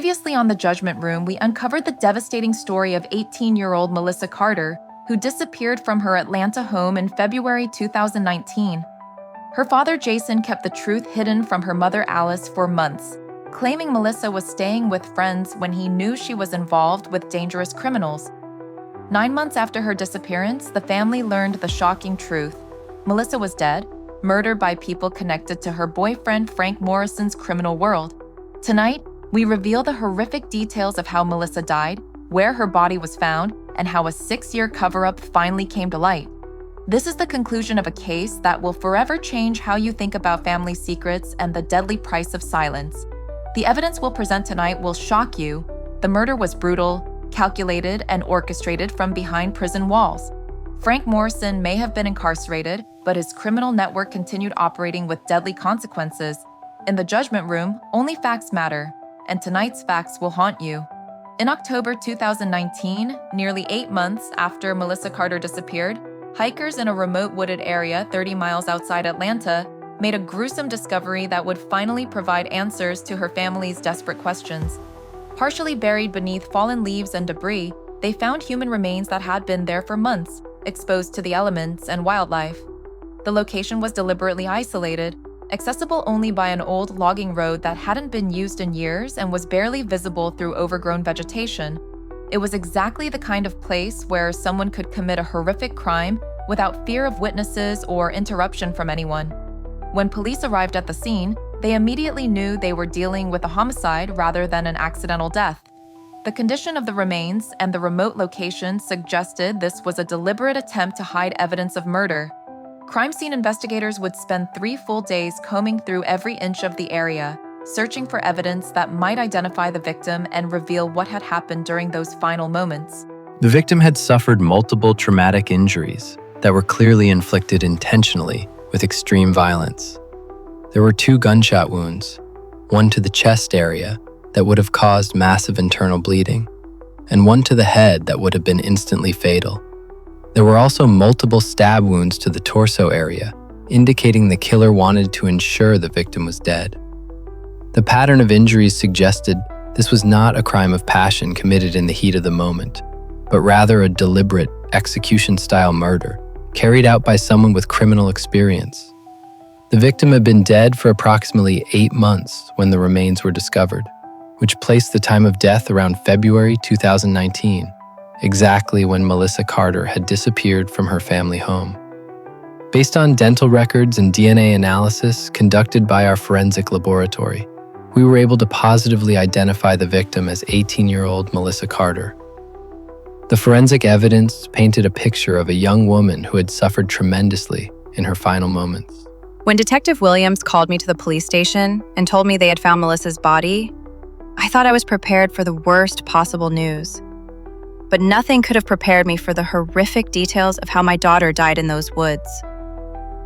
Previously on the Judgment Room, we uncovered the devastating story of 18-year-old Melissa Carter, who disappeared from her Atlanta home in February 2019. Her father, Jason, kept the truth hidden from her mother, Alice, for months, claiming Melissa was staying with friends when he knew she was involved with dangerous criminals. 9 months after her disappearance, the family learned the shocking truth. Melissa was dead, murdered by people connected to her boyfriend Frank Morrison's criminal world. Tonight, we reveal the horrific details of how Melissa died, where her body was found, and how a 6-year cover-up finally came to light. This is the conclusion of a case that will forever change how you think about family secrets and the deadly price of silence. The evidence we'll present tonight will shock you. The murder was brutal, calculated, and orchestrated from behind prison walls. Frank Morrison may have been incarcerated, but his criminal network continued operating with deadly consequences. In the Judgment Room, only facts matter, and tonight's facts will haunt you. In October 2019, nearly 8 months after Melissa Carter disappeared, hikers in a remote wooded area 30 miles outside Atlanta made a gruesome discovery that would finally provide answers to her family's desperate questions. Partially buried beneath fallen leaves and debris, they found human remains that had been there for months, exposed to the elements and wildlife. The location was deliberately isolated, accessible only by an old logging road that hadn't been used in years and was barely visible through overgrown vegetation. It was exactly the kind of place where someone could commit a horrific crime without fear of witnesses or interruption from anyone. When police arrived at the scene, they immediately knew they were dealing with a homicide rather than an accidental death. The condition of the remains and the remote location suggested this was a deliberate attempt to hide evidence of murder. Crime scene investigators would spend 3 full days combing through every inch of the area, searching for evidence that might identify the victim and reveal what had happened during those final moments. The victim had suffered multiple traumatic injuries that were clearly inflicted intentionally with extreme violence. There were 2 gunshot wounds, one to the chest area that would have caused massive internal bleeding, and one to the head that would have been instantly fatal. There were also multiple stab wounds to the torso area, indicating the killer wanted to ensure the victim was dead. The pattern of injuries suggested this was not a crime of passion committed in the heat of the moment, but rather a deliberate, execution-style murder carried out by someone with criminal experience. The victim had been dead for approximately 8 months when the remains were discovered, which placed the time of death around February 2019. Exactly when Melissa Carter had disappeared from her family home. Based on dental records and DNA analysis conducted by our forensic laboratory, we were able to positively identify the victim as 18-year-old Melissa Carter. The forensic evidence painted a picture of a young woman who had suffered tremendously in her final moments. When Detective Williams called me to the police station and told me they had found Melissa's body, I thought I was prepared for the worst possible news. But nothing could have prepared me for the horrific details of how my daughter died in those woods.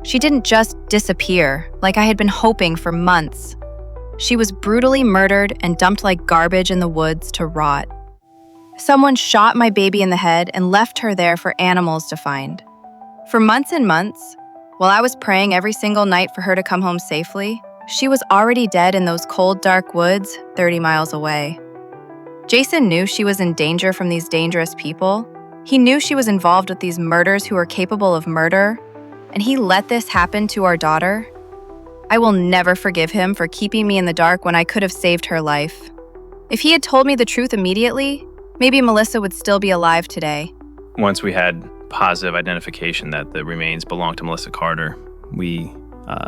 She didn't just disappear like I had been hoping for months. She was brutally murdered and dumped like garbage in the woods to rot. Someone shot my baby in the head and left her there for animals to find. For months and months, while I was praying every single night for her to come home safely, she was already dead in those cold, dark woods 30 miles away. Jason knew she was in danger from these dangerous people. He knew she was involved with these murders who were capable of murder, and he let this happen to our daughter. I will never forgive him for keeping me in the dark when I could have saved her life. If he had told me the truth immediately, maybe Melissa would still be alive today. Once we had positive identification that the remains belonged to Melissa Carter, we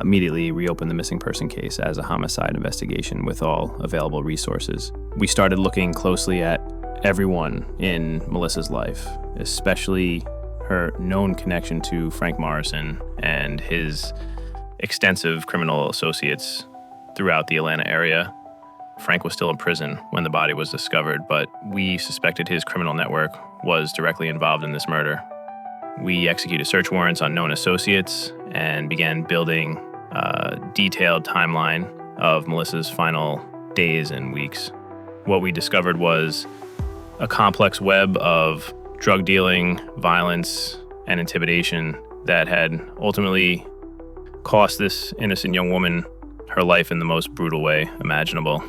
immediately reopened the missing person case as a homicide investigation with all available resources. We started looking closely at everyone in Melissa's life, especially her known connection to Frank Morrison and his extensive criminal associates throughout the Atlanta area. Frank was still in prison when the body was discovered, but we suspected his criminal network was directly involved in this murder. We executed search warrants on known associates and began building a detailed timeline of Melissa's final days and weeks. What we discovered was a complex web of drug dealing, violence, and intimidation that had ultimately cost this innocent young woman her life in the most brutal way imaginable.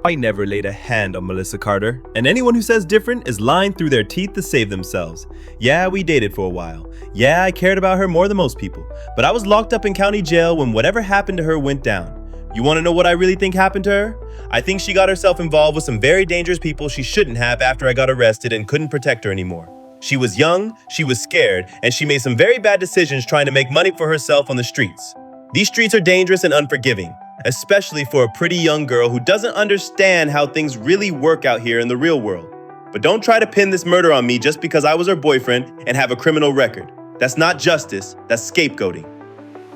I never laid a hand on Melissa Carter, and anyone who says different is lying through their teeth to save themselves. Yeah, we dated for a while. Yeah, I cared about her more than most people, but I was locked up in county jail when whatever happened to her went down. You want to know what I really think happened to her? I think she got herself involved with some very dangerous people she shouldn't have after I got arrested and couldn't protect her anymore. She was young, she was scared, and she made some very bad decisions trying to make money for herself on the streets. These streets are dangerous and unforgiving, especially for a pretty young girl who doesn't understand how things really work out here in the real world. But don't try to pin this murder on me just because I was her boyfriend and have a criminal record. That's not justice, that's scapegoating.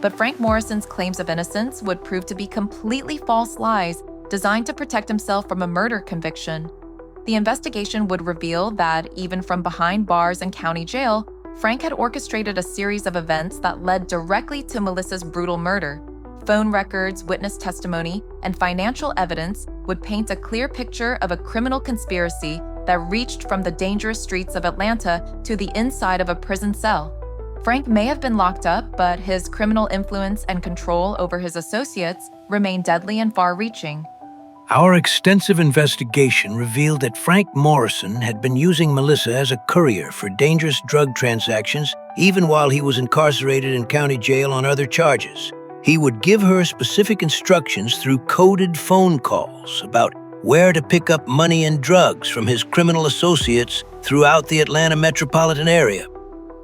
But Frank Morrison's claims of innocence would prove to be completely false lies designed to protect himself from a murder conviction. The investigation would reveal that, even from behind bars and county jail, Frank had orchestrated a series of events that led directly to Melissa's brutal murder. Phone records, witness testimony, and financial evidence would paint a clear picture of a criminal conspiracy that reached from the dangerous streets of Atlanta to the inside of a prison cell. Frank may have been locked up, but his criminal influence and control over his associates remained deadly and far-reaching. Our extensive investigation revealed that Frank Morrison had been using Melissa as a courier for dangerous drug transactions even while he was incarcerated in county jail on other charges. He would give her specific instructions through coded phone calls about where to pick up money and drugs from his criminal associates throughout the Atlanta metropolitan area.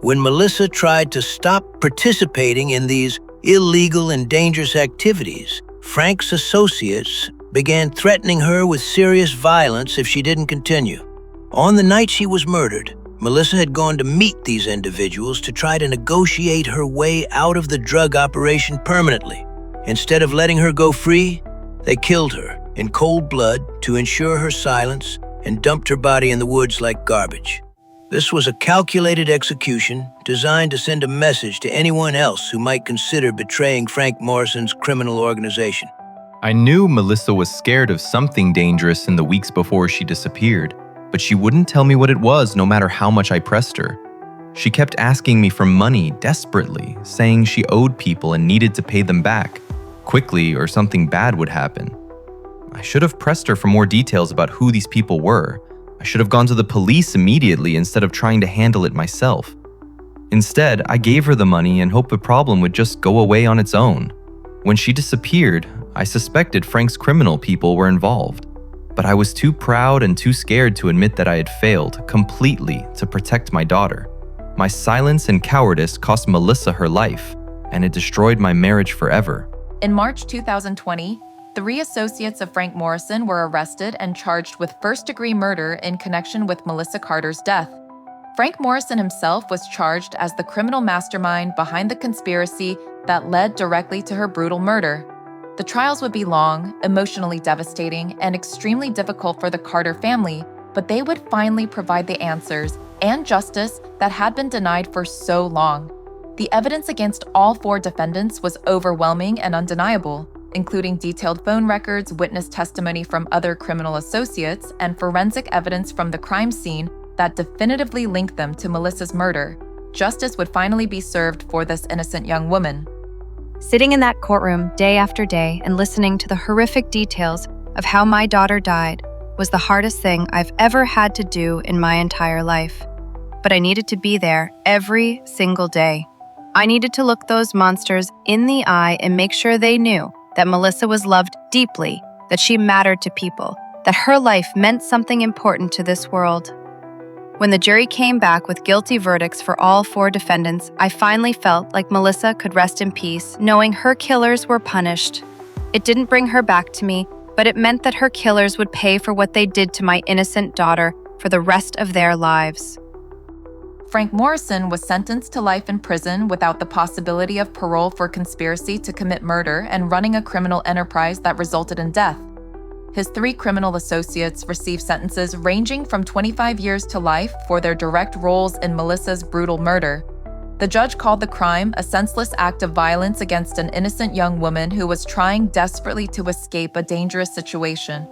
When Melissa tried to stop participating in these illegal and dangerous activities, Frank's associates began threatening her with serious violence if she didn't continue. On the night she was murdered, Melissa had gone to meet these individuals to try to negotiate her way out of the drug operation permanently. Instead of letting her go free, they killed her in cold blood to ensure her silence and dumped her body in the woods like garbage. This was a calculated execution designed to send a message to anyone else who might consider betraying Frank Morrison's criminal organization. I knew Melissa was scared of something dangerous in the weeks before she disappeared, but she wouldn't tell me what it was no matter how much I pressed her. She kept asking me for money desperately, saying she owed people and needed to pay them back quickly or something bad would happen. I should have pressed her for more details about who these people were. I should have gone to the police immediately instead of trying to handle it myself. Instead, I gave her the money and hoped the problem would just go away on its own. When she disappeared, I suspected Frank's criminal people were involved, but I was too proud and too scared to admit that I had failed completely to protect my daughter. My silence and cowardice cost Melissa her life, and it destroyed my marriage forever. In March 2020, 3 associates of Frank Morrison were arrested and charged with first-degree murder in connection with Melissa Carter's death. Frank Morrison himself was charged as the criminal mastermind behind the conspiracy that led directly to her brutal murder. The trials would be long, emotionally devastating, and extremely difficult for the Carter family, but they would finally provide the answers and justice that had been denied for so long. The evidence against all 4 defendants was overwhelming and undeniable, including detailed phone records, witness testimony from other criminal associates, and forensic evidence from the crime scene that definitively linked them to Melissa's murder. Justice would finally be served for this innocent young woman. Sitting in that courtroom day after day and listening to the horrific details of how my daughter died was the hardest thing I've ever had to do in my entire life. But I needed to be there every single day. I needed to look those monsters in the eye and make sure they knew that Melissa was loved deeply, that she mattered to people, that her life meant something important to this world. When the jury came back with guilty verdicts for all 4 defendants, I finally felt like Melissa could rest in peace, knowing her killers were punished. It didn't bring her back to me, but it meant that her killers would pay for what they did to my innocent daughter for the rest of their lives. Frank Morrison was sentenced to life in prison without the possibility of parole for conspiracy to commit murder and running a criminal enterprise that resulted in death. His 3 criminal associates received sentences ranging from 25 years to life for their direct roles in Melissa's brutal murder. The judge called the crime a senseless act of violence against an innocent young woman who was trying desperately to escape a dangerous situation.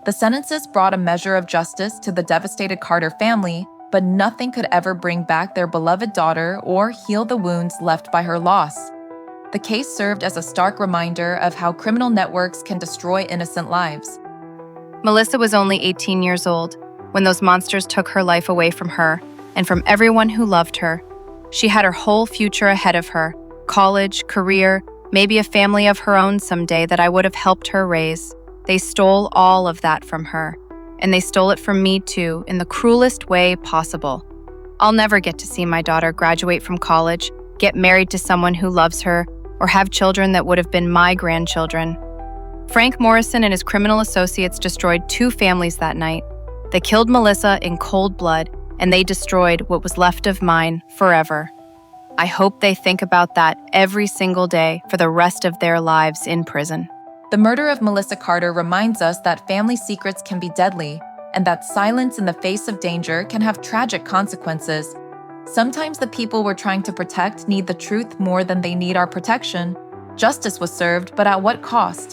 The sentences brought a measure of justice to the devastated Carter family, but nothing could ever bring back their beloved daughter or heal the wounds left by her loss. The case served as a stark reminder of how criminal networks can destroy innocent lives. Melissa was only 18 years old when those monsters took her life away from her and from everyone who loved her. She had her whole future ahead of her, college, career, maybe a family of her own someday that I would have helped her raise. They stole all of that from her, and they stole it from me too, in the cruelest way possible. I'll never get to see my daughter graduate from college, get married to someone who loves her, or have children that would have been my grandchildren. Frank Morrison and his criminal associates destroyed 2 families that night. They killed Melissa in cold blood, and they destroyed what was left of mine forever. I hope they think about that every single day for the rest of their lives in prison. The murder of Melissa Carter reminds us that family secrets can be deadly, and that silence in the face of danger can have tragic consequences. Sometimes the people we're trying to protect need the truth more than they need our protection. Justice was served, but at what cost?